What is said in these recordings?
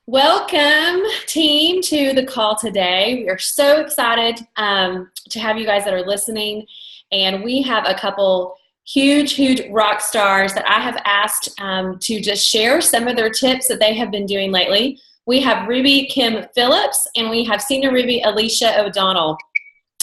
Welcome, team, to the call today. We are so excited to have you guys that are listening. And we have a couple huge rock stars that I have asked to just share some of their tips that they have been doing lately. We have Ruby Kim Phillips and we have Senior Ruby Alicia O'Donnell.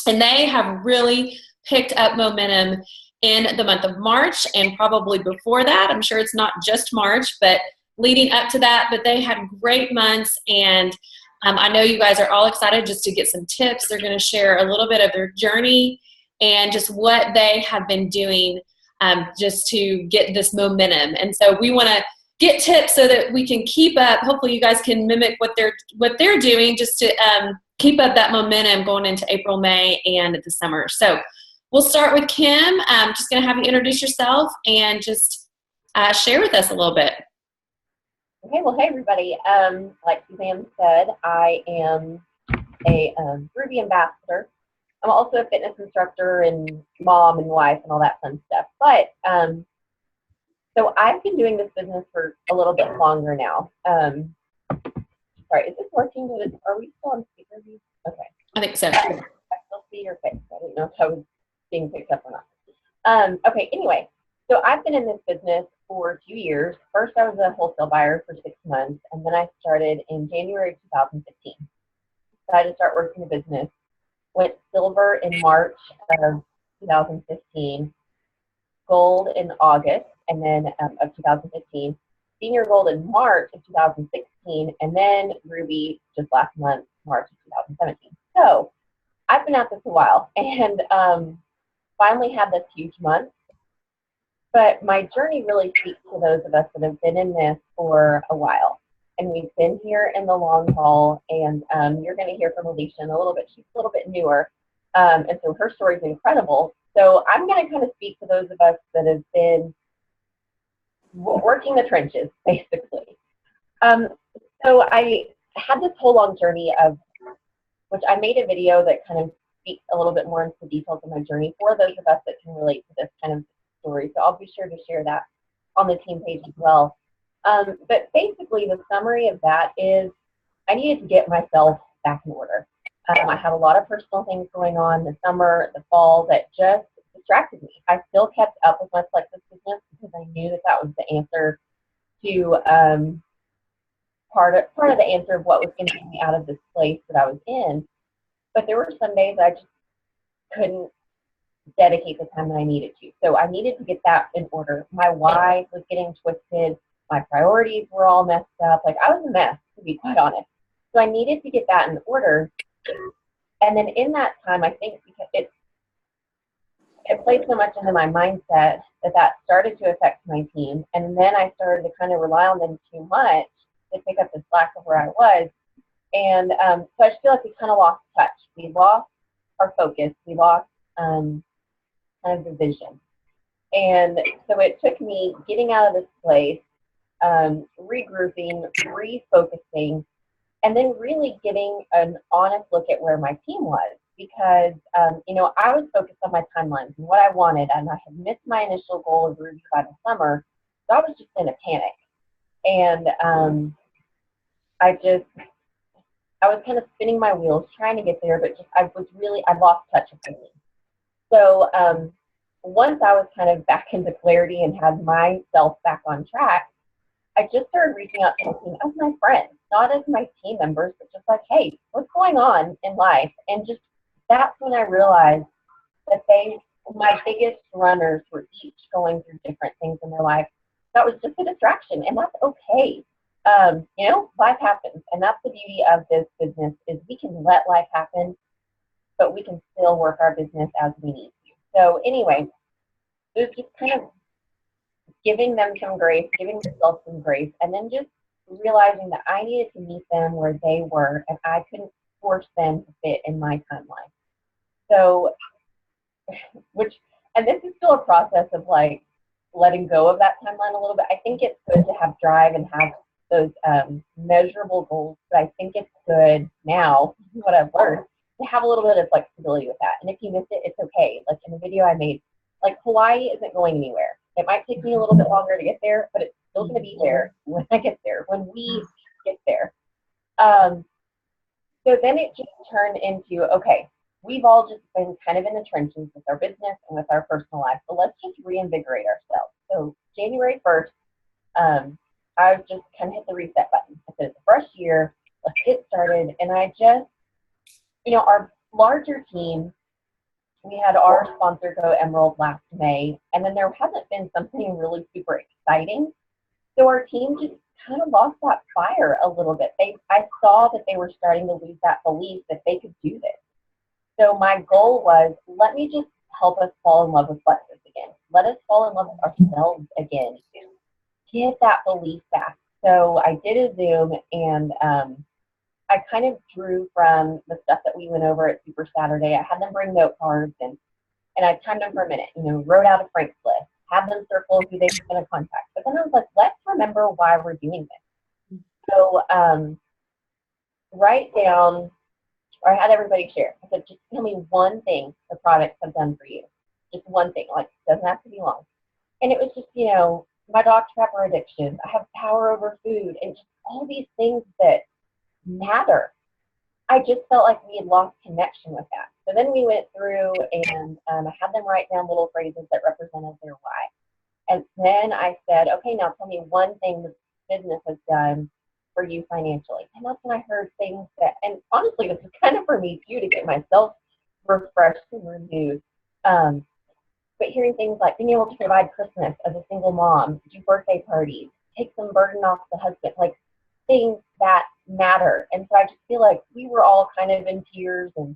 And they have really picked up momentum in the month of March and probably before that. I'm sure it's not just March, but leading up to that. But they had great months, and I know you guys are all excited just to get some tips. They're going to share a little bit of their journey and just what they have been doing just to get this momentum. And so we want to get tips so that we can keep up. Hopefully you guys can mimic what they're doing just to keep up that momentum going into April, May, and the summer. So we'll start with Kim. I'm just going to have you introduce yourself and just share with us a little bit. Okay, well, hey, everybody. Like Suzanne said, I am a Ruby ambassador. I'm also a fitness instructor and mom and wife and all that fun stuff. But so I've been doing this business for a little bit longer now. Sorry, is this working? Are we still on speaker view? Okay. I think so. I still see your face. I didn't know if I was being picked up or not. Okay, anyway, so I've been in this business for 2 years. First, I was a wholesale buyer for 6 months, and then I started in January 2015. Decided to start working the business. Went silver in March of 2015, gold in August, and then of 2015, senior gold in March of 2016, and then ruby just last month, March of 2017. So I've been at this a while, and finally had this huge month. But my journey really speaks to those of us that have been in this for a while. And we've been here in the long haul, and you're going to hear from Alicia in a little bit. She's a little bit newer, and so her story is incredible. So I'm going to kind of speak to those of us that have been working the trenches, basically. So I had this whole long journey of, which I made a video that kind of speaks a little bit more into the details of my journey for those of us that can relate to this kind of story. So I'll be sure to share that on the team page as well. But basically the summary of that is I needed to get myself back in order. I had a lot of personal things going on the summer, the fall that just distracted me. I still kept up with my Plexus business because I knew that that was the answer to part of the answer of what was going to get me out of this place that I was in. But there were some days I just couldn't dedicate the time that I needed to. So I needed to get that in order. My why was getting twisted. My priorities were all messed up. Like, I was a mess, to be quite honest. So I needed to get that in order. And then in that time, I think because it played so much into my mindset that started to affect my team. And then I started to kind of rely on them too much to pick up the slack of where I was. And so I just feel like we kind of lost touch. We lost our focus. We lost kind of the vision. And so it took me getting out of this place, regrouping, refocusing, and then really getting an honest look at where my team was. Because, I was focused on my timelines and what I wanted, and I had missed my initial goal of Ruby by the summer, so I was just in a panic. And I was kind of spinning my wheels trying to get there, but I lost touch of me. So once I was kind of back into clarity and had myself back on track, I just started reaching out to my team as my friends, not as my team members, but just like, hey, what's going on in life? And just that's when I realized that my biggest runners were each going through different things in their life. That was just a distraction, and that's okay. Life happens, and that's the beauty of this business is we can let life happen, but we can still work our business as we need to. So anyway, it was just kind of giving them some grace, giving myself some grace, and then just realizing that I needed to meet them where they were, and I couldn't force them to fit in my timeline. So, and this is still a process of like letting go of that timeline a little bit. I think it's good to have drive and have those measurable goals, but I think it's good now, what I've learned, to have a little bit of flexibility with that. And if you miss it, it's okay. Like in the video I made, like Hawaii isn't going anywhere. It might take me a little bit longer to get there, but it's still going to be there when I get there, when we get there. So then it just turned into, okay, we've all just been kind of in the trenches with our business and with our personal life, so let's just reinvigorate ourselves. So January 1st, I just kind of hit the reset button. I said, it's a fresh year, let's get started. And I just, our larger team, we had our sponsor go Emerald last May, and then there hasn't been something really super exciting. So our team just kind of lost that fire a little bit. I saw that they were starting to lose that belief that they could do this. So my goal was, let me just help us fall in love with Plexus again. Let us fall in love with ourselves again. Get that belief back. So I did a Zoom, and I kind of drew from the stuff that we went over at Super Saturday. I had them bring note cards, and I timed them for a minute, wrote out a Frank's list, have them circle who they were going to contact. But then I was like, let's remember why we're doing this. So write down, or I had everybody share. I said, just tell me one thing the products have done for you. Just one thing, like it doesn't have to be long. And it was just, my Dr. Pepper addiction. I have power over food, and just all these things that matter. I just felt like we had lost connection with that. So then we went through, and I had them write down little phrases that represented their why. And then I said, okay, now tell me one thing the business has done for you financially. And that's when I heard things that, and honestly, this is kind of for me too, to get myself refreshed and renewed. But hearing things like being able to provide Christmas as a single mom, do birthday parties, take some burden off the husband, like things that matter. And so I just feel like we were all kind of in tears. And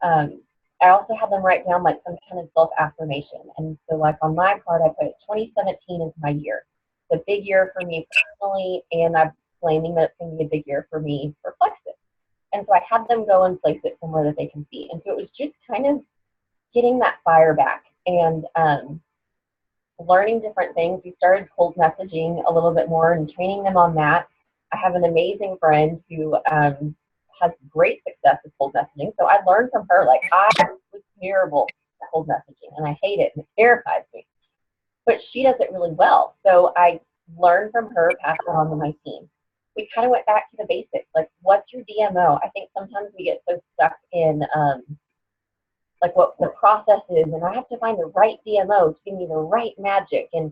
I also had them write down like some kind of self-affirmation. And so like on my card, I put 2017 is my year. It's a big year for me personally, and I'm claiming that it's going to be a big year for me for Plexus. And so I had them go and place it somewhere that they can see. And so it was just kind of getting that fire back and learning different things. We started cold messaging a little bit more and training them on that. I have an amazing friend who has great success with cold messaging. So I learned from her, like I was terrible at cold messaging and I hate it and it terrifies me. But she does it really well. So I learned from her, passed it on to my team. We kind of went back to the basics, like what's your DMO? I think sometimes we get so stuck in like what the process is, and I have to find the right DMO to give me the right magic. And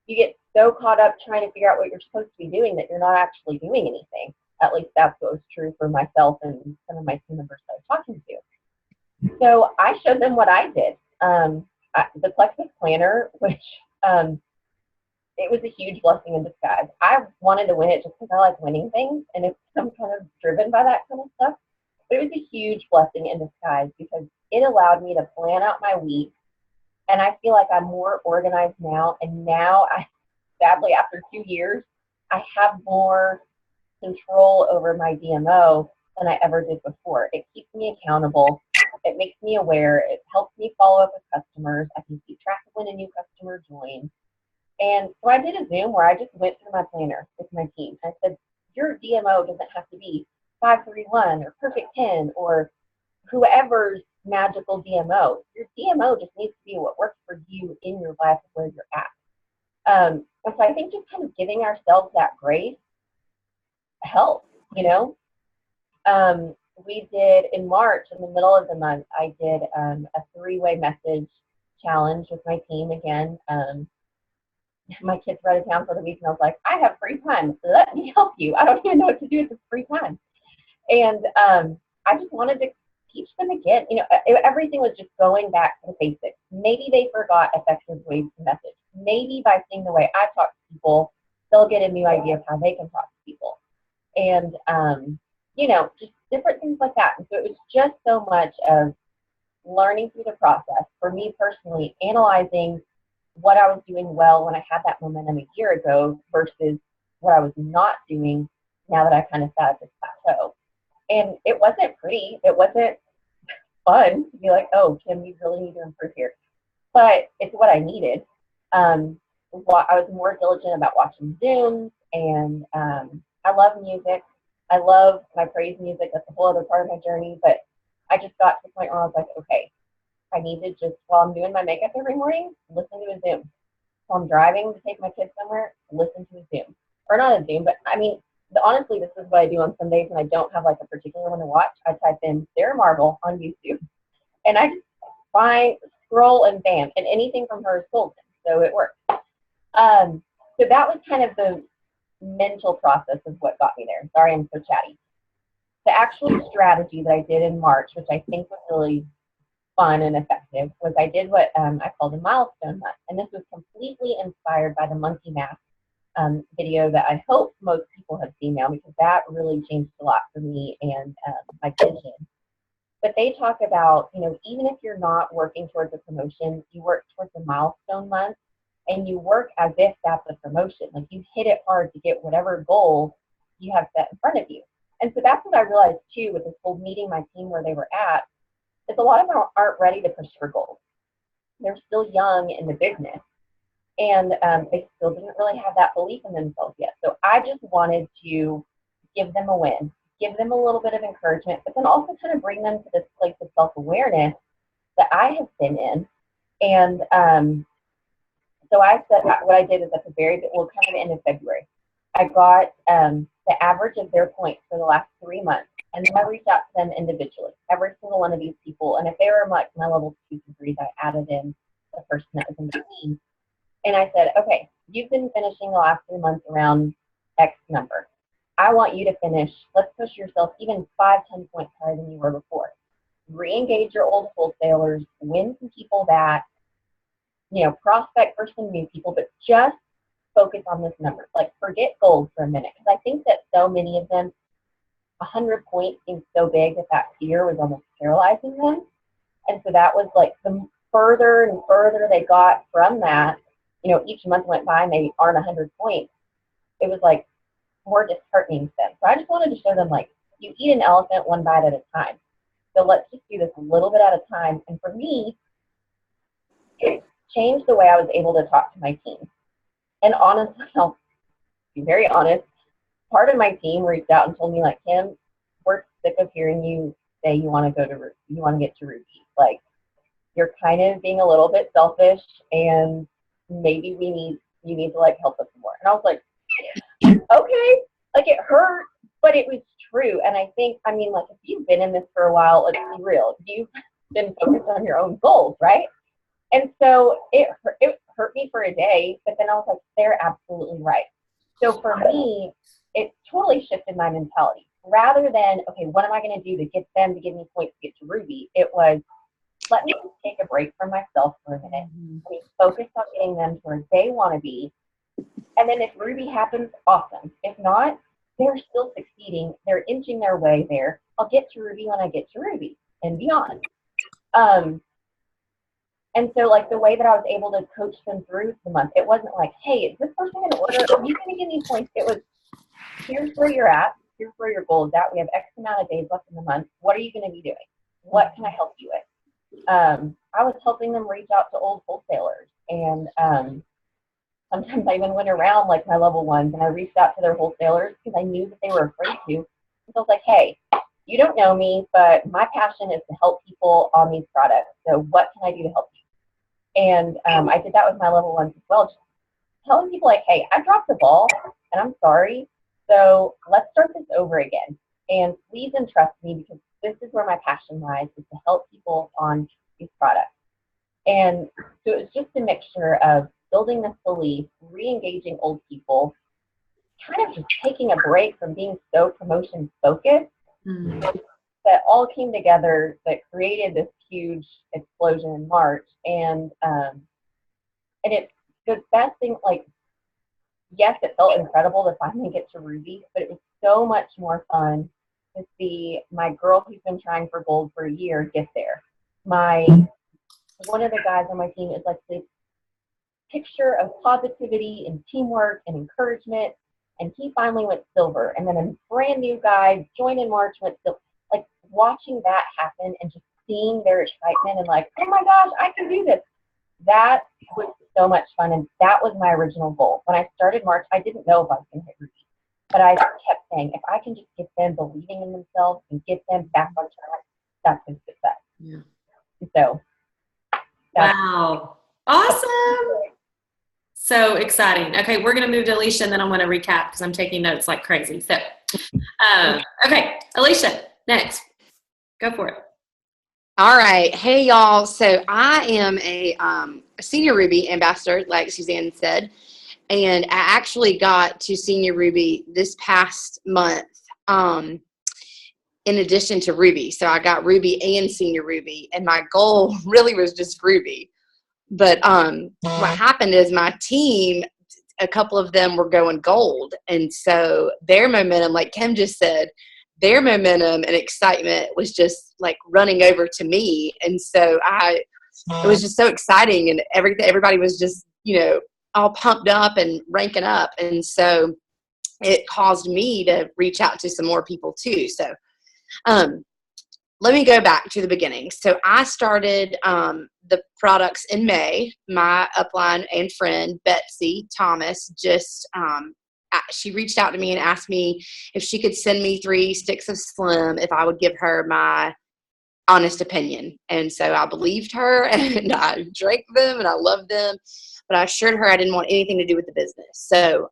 you get so caught up trying to figure out what you're supposed to be doing that you're not actually doing anything. At least that's what was true for myself and some of my team members I was talking to. So I showed them what I did. The Plexus Planner, which it was a huge blessing in disguise. I wanted to win it just because I like winning things, and I'm kind of driven by that kind of stuff. But it was a huge blessing in disguise because it allowed me to plan out my week, and I feel like I'm more organized now. And now, sadly, after 2 years, I have more control over my DMO than I ever did before. It keeps me accountable. It makes me aware. It helps me follow up with customers. I can keep track of when a new customer joins. And so I did a Zoom where I just went through my planner with my team. I said, your DMO doesn't have to be 531 or Perfect 10 or whoever's magical DMO. Your DMO just needs to be what works for you in your life where you're at. And so I think just kind of giving ourselves that grace helps, We did in March, in the middle of the month, I did a 3-way message challenge with my team again. My kids were out of town for the week, and I was like, I have free time. Let me help you. I don't even know what to do with this free time. And I just wanted to teach them again. Everything was just going back to the basics. Maybe they forgot effective ways to message. Maybe by seeing the way I talk to people, they'll get a new idea of how they can talk to people. And, just different things like that. And so it was just so much of learning through the process. For me personally, analyzing what I was doing well when I had that momentum a year ago versus what I was not doing now that I kind of sat at this plateau. And it wasn't pretty. It wasn't fun to be like, oh, Kim, you really need to improve here. But it's what I needed. I was more diligent about watching Zooms, and I love music. I love my praise music. That's a whole other part of my journey. But I just got to the point where I was like, okay, I need to just, while I'm doing my makeup every morning, listen to a Zoom. While I'm driving to take my kids somewhere, listen to a Zoom. Or not a Zoom, but I mean, honestly, this is what I do on Sundays when I don't have like a particular one to watch. I type in Sarah Marble on YouTube, and I just find, scroll, and bam, and anything from her is golden. So it works. So that was kind of the mental process of what got me there. Sorry, I'm so chatty. The actual strategy that I did in March, which I think was really fun and effective, was I did what I called a milestone month. And this was completely inspired by the Monkey Math video that I hope most people have seen now, because that really changed a lot for me and my vision. But they talk about, you know, even if you're not working towards a promotion, you work towards a milestone month, and you work as if that's a promotion. Like, you hit it hard to get whatever goal you have set in front of you. And so that's what I realized too with this whole meeting my team where they were at, is a lot of them aren't ready to push for goals. They're still young in the business, and they still didn't really have that belief in themselves yet. So I just wanted to give them a win, give them a little bit of encouragement, but then also kind of bring them to this place of self-awareness that I have been in. And so I said, what I did is at the very, well, kind of the end of February, I got the average of their points for the last 3 months. And then I reached out to them individually, every single one of these people. And if they were like my level 2 to 3s, I added in the person that was in between. And I said, okay, you've been finishing the last 3 months around X number. I want you to finish, let's push yourself even 5-10 points higher than you were before. Re-engage your old wholesalers, win some people back, you know, prospect for some new people, but just focus on this number. Like, forget goals for a minute, because I think that so many of them, 100 points seemed so big that fear was almost paralyzing them. And so that was like, the further and further they got from that, you know, each month went by and they aren't 100 points. It was like more disheartening to them. So I just wanted to show them, like, you eat an elephant one bite at a time. So let's just do this a little bit at a time. And for me, it changed the way I was able to talk to my team. And honestly, I'll be very honest, part of my team reached out and told me, like, Kim, we're sick of hearing you say you want to get to Ruby. Like, you're kind of being a little bit selfish, and maybe you need to like help us more. And I was like, okay, like, it hurt, but it was true. And I think, I mean, like, if you've been in this for a while, let's be real, you've been focused on your own goals, right? And so it hurt me for a day, but then I was like, they're absolutely right. So for me, it totally shifted my mentality. Rather than, okay, what am I going to do to get them to give me points to get to Ruby? It was, let me just take a break from myself for a minute. Let me focus on getting them to where they want to be. And then if Ruby happens, awesome. If not, they're still succeeding. They're inching their way there. I'll get to Ruby when I get to Ruby and beyond. And so, like, the way that I was able to coach them through the month, it wasn't like, hey, is this person going to order? Are you going to give me points? It was, here's where you're at. Here's where your goal is at. We have X amount of days left in the month. What are you going to be doing? What can I help you with? I was helping them reach out to old wholesalers. And sometimes I even went around, like, my level ones, and I reached out to their wholesalers because I knew that they were afraid to. So I was like, hey, you don't know me, but my passion is to help people on these products. So what can I do to help you? And I did that with my level ones as well, just telling people, like, hey, I dropped the ball, and I'm sorry, so let's start this over again. And please entrust me, because this is where my passion lies, is to help people on these products. And so it was just a mixture of building this belief, re-engaging old people, kind of just taking a break from being so promotion-focused. That all came together that created this huge explosion in March. And it's the best thing, like, yes, it felt incredible to finally get to Ruby, but it was so much more fun to see my girl who's been trying for gold for a year get there. One of the guys on my team is like this picture of positivity and teamwork and encouragement, and he finally went silver. And then a brand new guy joined in March, went silver. Like, watching that happen and just seeing their excitement and like, oh my gosh, I can do this. That was so much fun. And that was my original goal. When I started March, I didn't know if I was going to hit Ruby, but I kept saying, if I can just get them believing in themselves and get them back on track, that's good success. Yeah. So. Wow. Awesome. So exciting. Okay, we're going to move to Alicia, and then I'm going to recap because I'm taking notes like crazy. So, okay, Alicia, next. Go for it. All right. Hey, y'all. So I am a Senior Ruby ambassador, like Suzanne said. And I actually got to Senior Ruby this past month in addition to Ruby. So I got Ruby and Senior Ruby. And my goal really was just Ruby. But what happened is my team, a couple of them were going gold. And so their momentum, like Kim just said, their momentum and excitement was just like running over to me. And so it was just so exciting, and everybody was just, all pumped up and ranking up. And so it caused me to reach out to some more people too. So let me go back to the beginning. So I started the products in May. My upline and friend, Betsy Thomas, she reached out to me and asked me if she could send me 3 sticks of Slim if I would give her my honest opinion. And so I believed her, and I drank them, and I loved them, but I assured her I didn't want anything to do with the business. So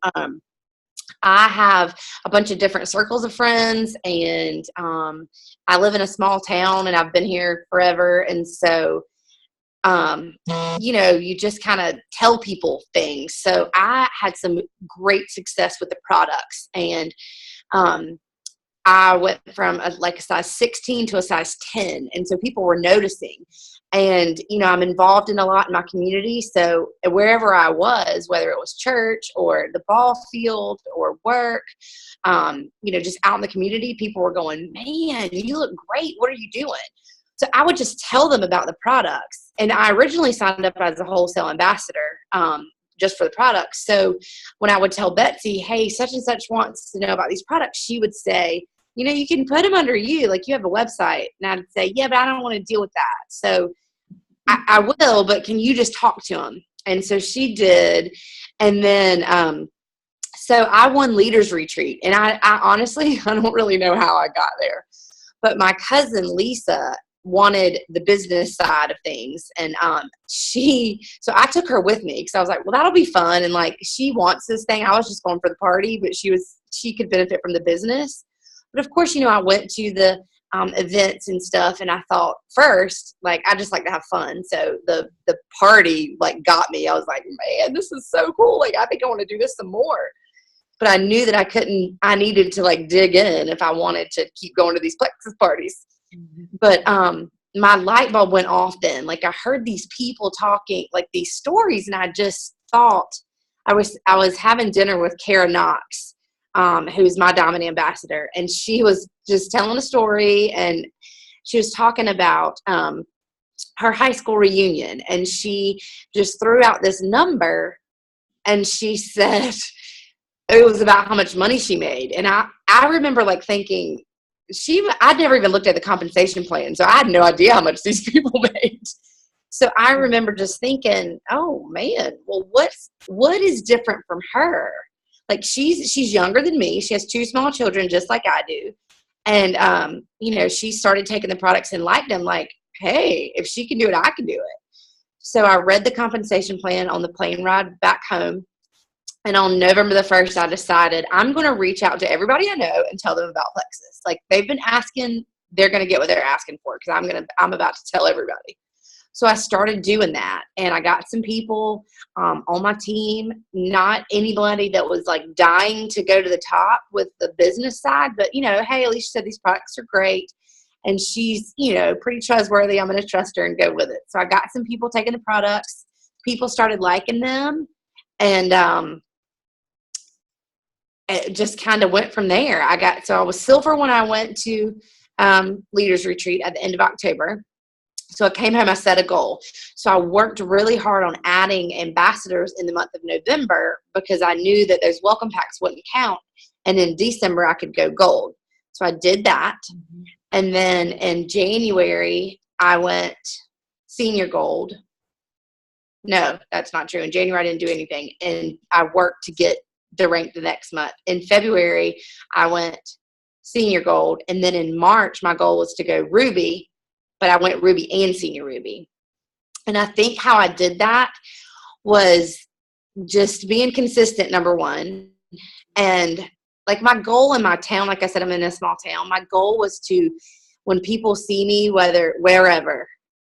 I have a bunch of different circles of friends, and I live in a small town, and I've been here forever. And so you just kind of tell people things. So I had some great success with the products, and I went from a size 16 to a size 10. And so people were noticing, and, I'm involved in a lot in my community. So wherever I was, whether it was church or the ball field or work, just out in the community, people were going, man, you look great. What are you doing? So I would just tell them about the products. And I originally signed up as a wholesale ambassador just for the products. So when I would tell Betsy, hey, such and such wants to know about these products, she would say, you can put them under you. Like, you have a website. And I'd say, yeah, but I don't want to deal with that. So I will, but can you just talk to them? And so she did. And then so I won Leaders Retreat. And I honestly, I don't really know how I got there. But my cousin, Lisa, wanted the business side of things. And so I took her with me because I was like, well, that'll be fun. And like, she wants this thing. I was just going for the party, but she could benefit from the business. But of course, I went to the events and stuff, and I thought first, like, I just like to have fun. So the party like got me. I was like, man, this is so cool. Like, I think I want to do this some more. But I knew that I needed to like dig in if I wanted to keep going to these Plexus parties. But my light bulb went off then. Like, I heard these people talking like these stories, and I just thought I was having dinner with Kara Knox, who's my Diamond Ambassador, and she was just telling a story, and she was talking about her high school reunion, and she just threw out this number, and she said it was about how much money she made. And I remember like thinking, I'd never even looked at the compensation plan, so I had no idea how much these people made. So I remember just thinking, oh man, well, what is different from her? Like, she's younger than me. She has 2 small children just like I do. And, she started taking the products and liked them. Like, hey, if she can do it, I can do it. So I read the compensation plan on the plane ride back home. And on November the 1st, I decided I'm going to reach out to everybody I know and tell them about Plexus. Like, they've been asking, they're going to get what they're asking for, because I'm about to tell everybody. So I started doing that, and I got some people on my team, not anybody that was like dying to go to the top with the business side, but, hey, Alicia said these products are great, and she's, pretty trustworthy. I'm going to trust her and go with it. So I got some people taking the products. People started liking them, and it just kind of went from there. I was silver when I went to Leaders Retreat at the end of October. So I came home, I set a goal. So I worked really hard on adding ambassadors in the month of November, because I knew that those welcome packs wouldn't count. And in December, I could go gold. So I did that. Mm-hmm. And then in January, I went senior gold. No, that's not true. In January, I didn't do anything. And I worked to get the rank the next month. In February, I went senior gold. And then in March, my goal was to go ruby. But I went ruby and senior ruby. And I think how I did that was just being consistent, number one. And like my goal in my town, like I said, I'm in a small town. My goal was to, when people see me, wherever,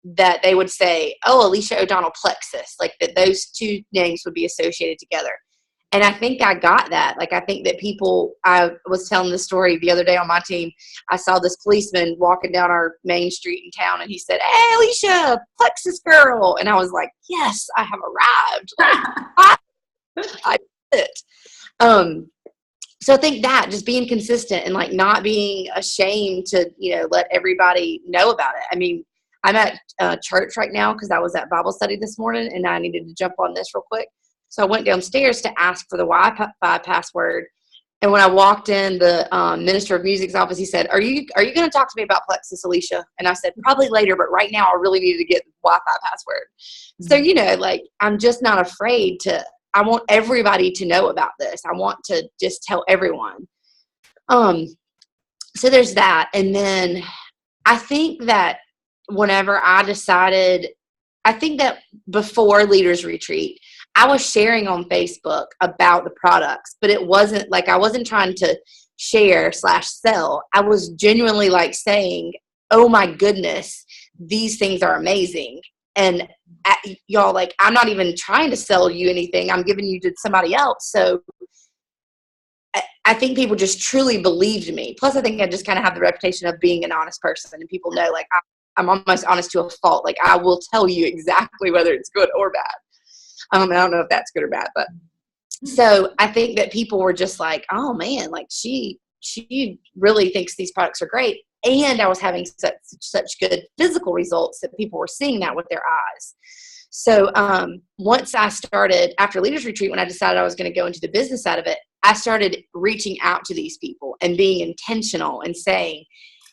that they would say, oh, Alicia O'Donnell Plexus, like that those two names would be associated together. And I think I got that. Like, I think that people, I was telling the story the other day on my team, I saw this policeman walking down our main street in town, and he said, hey, Alicia, Plexus girl. And I was like, yes, I have arrived. I did it. So I think that just being consistent and like not being ashamed to, let everybody know about it. I mean, I'm at church right now because I was at Bible study this morning and I needed to jump on this real quick. So I went downstairs to ask for the Wi-Fi password. And when I walked in, the minister of music's office, he said, are you going to talk to me about Plexus, Alicia? And I said, probably later, but right now I really needed to get the Wi-Fi password. Mm-hmm. So, like, I'm just not afraid I want everybody to know about this. I want to just tell everyone. So there's that. And then I think that whenever I think that before Leaders Retreat, I was sharing on Facebook about the products, but it wasn't like, I wasn't trying to share/sell. I was genuinely like saying, oh my goodness, these things are amazing. And y'all, like, I'm not even trying to sell you anything. I'm giving you to somebody else. So I think people just truly believed me. Plus, I think I just kind of have the reputation of being an honest person, and people know, like, I'm almost honest to a fault. Like, I will tell you exactly whether it's good or bad. I don't know if that's good or bad, but so I think that people were just like, oh man, like she really thinks these products are great. And I was having such good physical results that people were seeing that with their eyes. So once I started, after Leaders Retreat, when I decided I was going to go into the business side of it, I started reaching out to these people and being intentional and saying,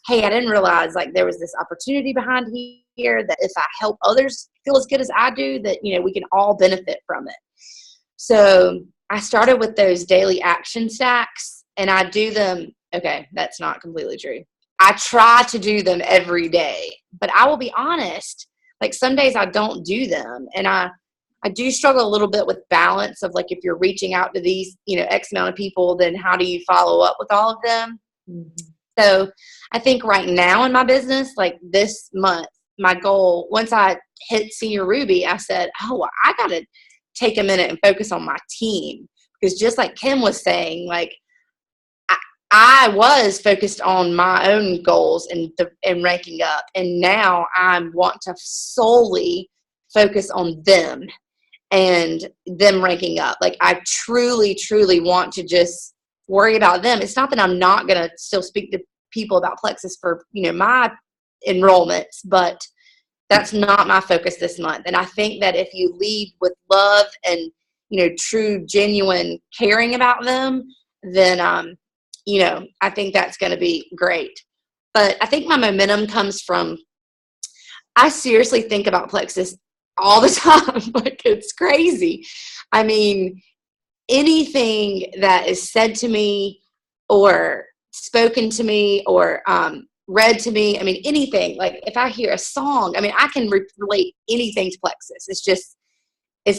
hey, I didn't realize like there was this opportunity behind here that if I help others feel as good as I do, that, we can all benefit from it. So I started with those daily action stacks, and I do them. Okay, that's not completely true. I try to do them every day, but I will be honest, like some days I don't do them. And I do struggle a little bit with balance of like, if you're reaching out to these, X amount of people, then how do you follow up with all of them? Mm-hmm. So I think right now in my business, like this month, my goal, once I hit Senior Ruby, I said, oh, I got to take a minute and focus on my team. Because just like Kim was saying, like, I was focused on my own goals and ranking up. And now I want to solely focus on them and them ranking up. Like, I truly, truly want to just worry about them. It's not that I'm not going to still speak to people about Plexus for, my enrollments, but that's not my focus this month. And I think that if you lead with love and, true, genuine caring about them, then, I think that's going to be great. But I think my momentum comes from, I seriously think about Plexus all the time. Like, it's crazy. I mean, anything that is said to me or spoken to me or read to me, I mean, anything, like if I hear a song, I mean, I can relate anything to Plexus. It's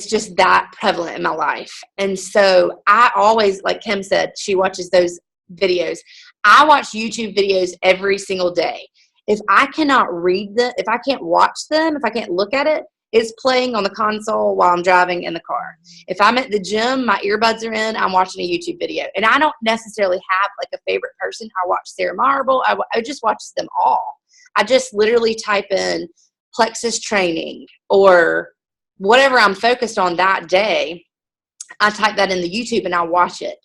just that prevalent in my life. And so I always, like Kim said, she watches those videos. I watch YouTube videos every single day. If I cannot read them, if I can't watch them, if I can't look at it, it's playing on the console while I'm driving in the car. If I'm at the gym, my earbuds are in, I'm watching a YouTube video. And I don't necessarily have like a favorite person. I watch Sarah Marble. I just watch them all. I just literally type in Plexus training or whatever I'm focused on that day. I type that in the YouTube and I watch it.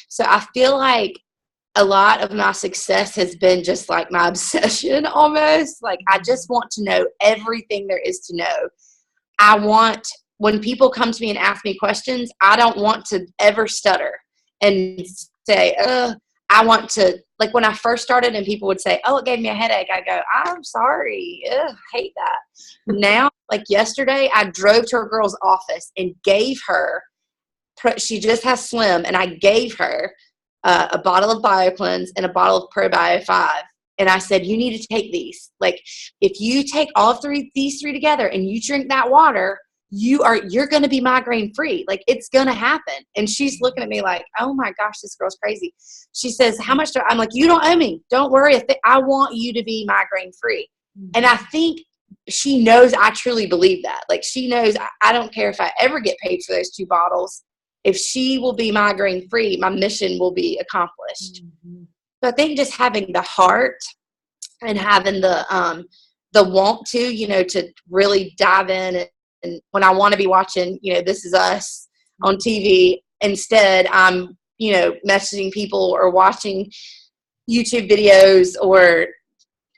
So I feel like a lot of my success has been just like my obsession almost. Like, I just want to know everything there is to know. I want, when people come to me and ask me questions, I don't want to ever stutter and say, I want to, like when I first started and people would say, oh, it gave me a headache. I go, I'm sorry. I hate that. Now, like yesterday, I drove to a girl's office and gave her, she just has Slim, and I gave her a bottle of BioCleanse and a bottle of ProBio 5. And I said, you need to take these. Like, if you take all these three together and you drink that water, you're going to be migraine free. Like, it's going to happen. And she's looking at me like, oh my gosh, this girl's crazy. She says, how much I'm like, you don't owe me. Don't worry. I want you to be migraine free. And I think she knows I truly believe that. Like, she knows I don't care if I ever get paid for those 2 bottles. If she will be migraine free, my mission will be accomplished. So I think just having the heart and having the want to, to really dive in. And when I want to be watching, This Is Us on TV, instead I'm, messaging people or watching YouTube videos, or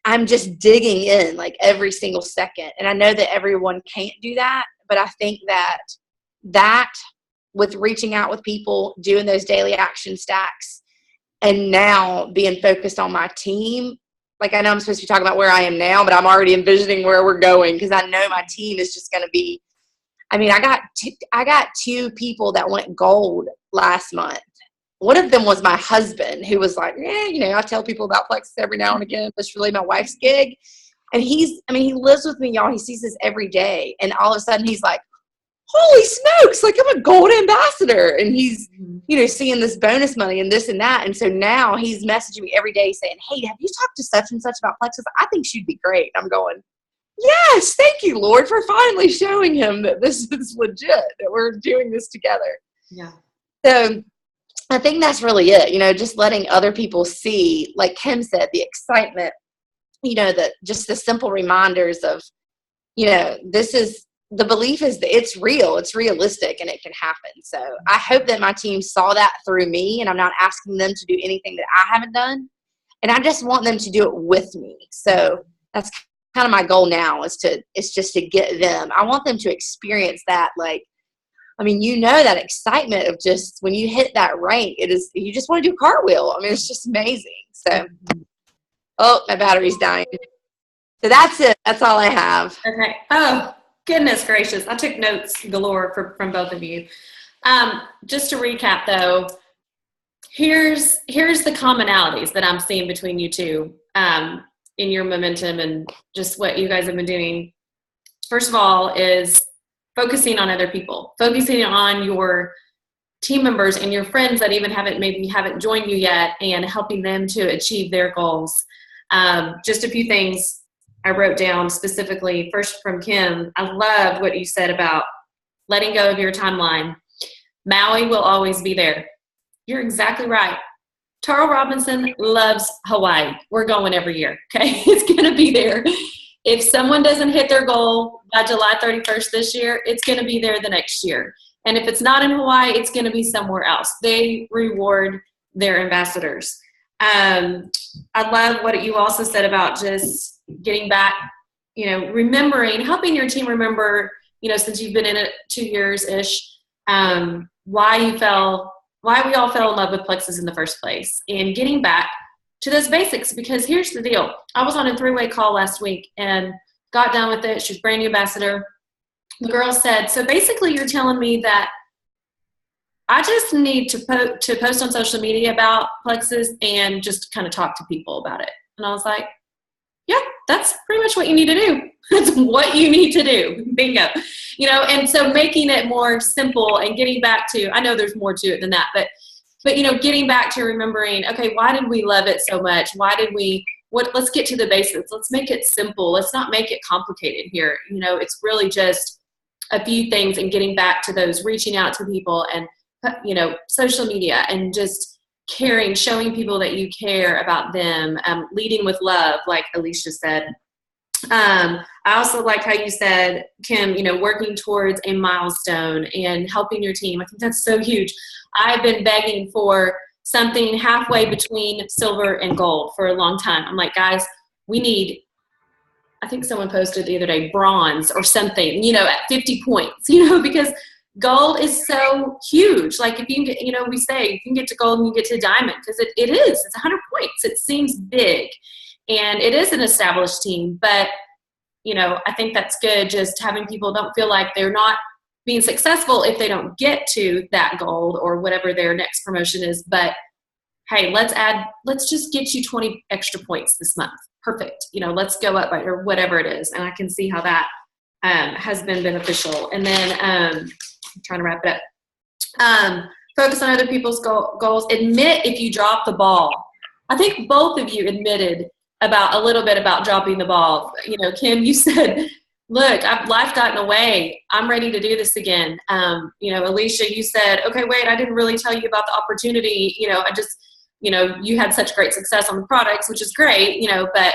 I'm just digging in like every single second. And I know that everyone can't do that, but I think that with reaching out with people, doing those daily action stacks, and now being focused on my team, like, I know I'm supposed to be talking about where I am now, but I'm already envisioning where we're going, because I know my team is just going to be, I got 2 people that went gold last month. One of them was my husband, who was like, I tell people about Plexus every now and again. That's really my wife's gig. And he lives with me, y'all. He sees this every day. And all of a sudden he's like, holy smokes, like, I'm a gold ambassador. And he's, seeing this bonus money and this and that. And so now he's messaging me every day saying, hey, have you talked to such and such about Plexus? I think she'd be great. And I'm going, yes, thank you, Lord, for finally showing him that this is legit, that we're doing this together. Yeah. So I think that's really it, just letting other people see, like Kim said, the excitement, that just the simple reminders of, the belief is that it's real, it's realistic, and it can happen. So I hope that my team saw that through me, and I'm not asking them to do anything that I haven't done. And I just want them to do it with me. So that's kind of my goal now, is just to get them. I want them to experience that, like, that excitement of just when you hit that rank, you just want to do a cartwheel. It's just amazing. So, oh, my battery's dying. So that's it. That's all I have. Okay. Oh, goodness gracious. I took notes galore from both of you. Just to recap, though, here's the commonalities that I'm seeing between you two in your momentum and just what you guys have been doing. First of all is focusing on other people, focusing on your team members and your friends that even haven't joined you yet, and helping them to achieve their goals. Just a few things I wrote down specifically. First, from Kim, I loved what you said about letting go of your timeline. Maui will always be there. You're exactly right. Tara Robinson loves Hawaii. We're going every year, okay? It's going to be there. If someone doesn't hit their goal by July 31st this year, it's going to be there the next year. And if it's not in Hawaii, it's going to be somewhere else. They reward their ambassadors. I love what you also said about just getting back, remembering, helping your team remember, since you've been in it 2 years-ish, why we all fell in love with Plexus in the first place, and getting back to those basics. Because here's the deal. I was on a 3-way call last week and got done with it. She's brand new ambassador. The girl said, so basically you're telling me that I just need to post on social media about Plexus and just kind of talk to people about it. And I was like, yeah, that's pretty much what you need to do. That's what you need to do. Bingo. And so making it more simple and getting back to, I know there's more to it than that, but getting back to remembering, okay, why did we love it so much? Let's get to the basics. Let's make it simple. Let's not make it complicated here. It's really just a few things, and getting back to those, reaching out to people and, social media, and just caring, showing people that you care about them, leading with love, like Alicia said. I also like how you said, Kim, working towards a milestone and helping your team. I think that's so huge. I've been begging for something halfway between silver and gold for a long time. I'm like, guys, we need, I think someone posted the other day, bronze or something, at 50 points, because gold is so huge. Like, if you can get, we say you can get to gold and you get to diamond, because it is. It's 100 points. It seems big, and it is an established team. But, I think that's good, just having people don't feel like they're not being successful if they don't get to that gold or whatever their next promotion is. But, hey, let's just get you 20 extra points this month. Perfect. Let's go up by, or whatever it is. And I can see how that has been beneficial. And then I'm trying to wrap it up. Focus on other people's goals. Admit if you drop the ball. I think both of you admitted a little bit about dropping the ball. You know, Kim, you said, look, life got in the way. I'm ready to do this again. You know, Alicia, you said, okay, wait, I didn't really tell you about the opportunity. You know, you had such great success on the products, which is great, you know, but,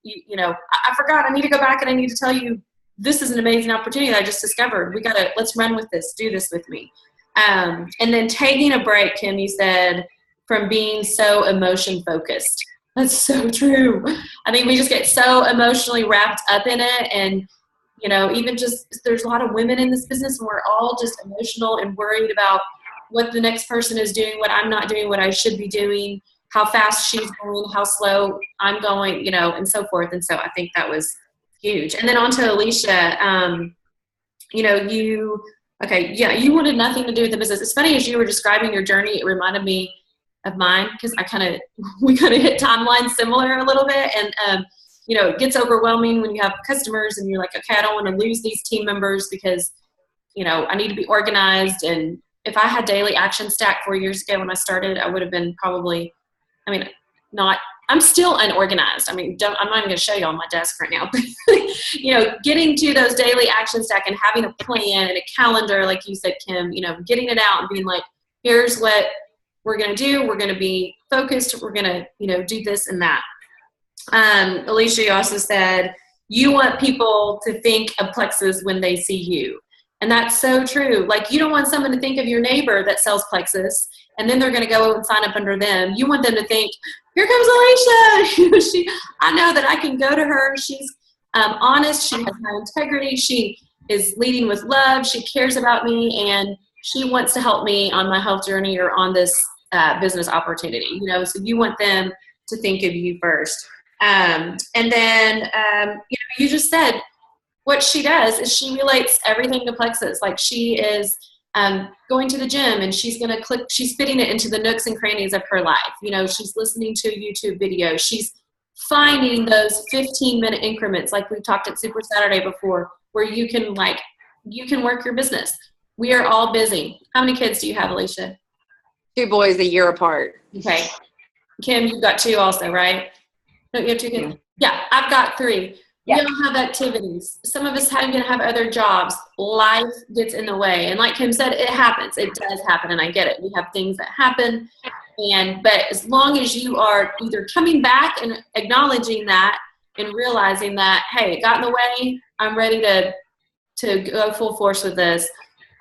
you know, I forgot, I need to go back and I need to tell you, this is an amazing opportunity that I just discovered. Let's run with this, do this with me. And then taking a break, Kim, you said, from being so emotion focused. That's so true. I think we just get so emotionally wrapped up in it. And, you know, even just, there's a lot of women in this business and we're all just emotional and worried about what the next person is doing, what I'm not doing, what I should be doing, how fast she's going, how slow I'm going, you know, and so forth. And so I think that was huge. And then on to Alicia, you know, you wanted nothing to do with the business. It's funny, as you were describing your journey, it reminded me of mine, because we kind of hit timelines similar a little bit. And, you know, it gets overwhelming when you have customers and you're like, okay, I don't want to lose these team members because, you know, I need to be organized. And if I had Daily Action Stack 4 years ago when I started, I would have been probably, I'm still unorganized. I'm not even going to show you on my desk right now, but, you know, getting to those Daily Action Stack and having a plan and a calendar, like you said, Kim, you know, getting it out and being like, here's what we're going to do. We're going to be focused. We're going to, you know, do this and that. Alicia, you also said you want people to think of Plexus when they see you. And that's so true. Like, you don't want someone to think of your neighbor that sells Plexus and then they're going to go and sign up under them. You want them to think, here comes Alicia. I know that I can go to her. She's honest. She has high integrity. She is leading with love. She cares about me, and she wants to help me on my health journey or on this business opportunity. You know, so you want them to think of you first. And then, you know, you just said what she does is she relates everything to Plexus. Like, she is going to the gym and she's going to she's fitting it into the nooks and crannies of her life. You know, she's listening to a YouTube video. She's finding those 15-minute increments, like we talked at Super Saturday before, where you can work your business. We are all busy. How many kids do you have, Alicia? 2 boys a year apart. Okay. Kim, you've got 2 also, right? No, you have 2 kids? Yeah, I've got 3. Yeah. We all have activities. Some of us are going to have other jobs. Life gets in the way. And like Kim said, it happens. It does happen, and I get it. We have things that happen. But as long as you are either coming back and acknowledging that and realizing that, hey, it got in the way, I'm ready to go full force with this,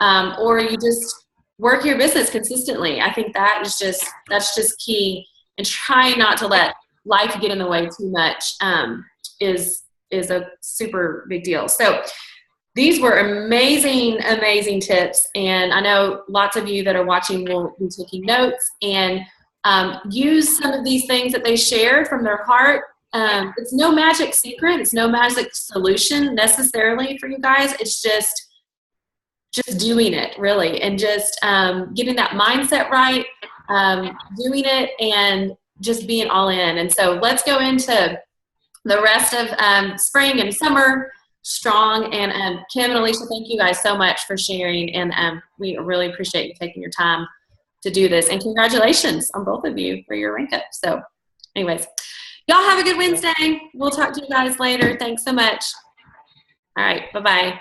or you just work your business consistently. I think that's just key. And trying not to let life get in the way too much is a super big deal. So these were amazing, amazing tips. And I know lots of you that are watching will be taking notes and use some of these things that they shared from their heart. It's no magic secret. It's no magic solution necessarily for you guys. It's just doing it, really, and just getting that mindset right, doing it, and just being all in. And so let's go into the rest of spring and summer strong. And Kim and Alicia, thank you guys so much for sharing. And we really appreciate you taking your time to do this. And congratulations on both of you for your rank up. So anyways, y'all have a good Wednesday. We'll talk to you guys later. Thanks so much. All right. Bye-bye.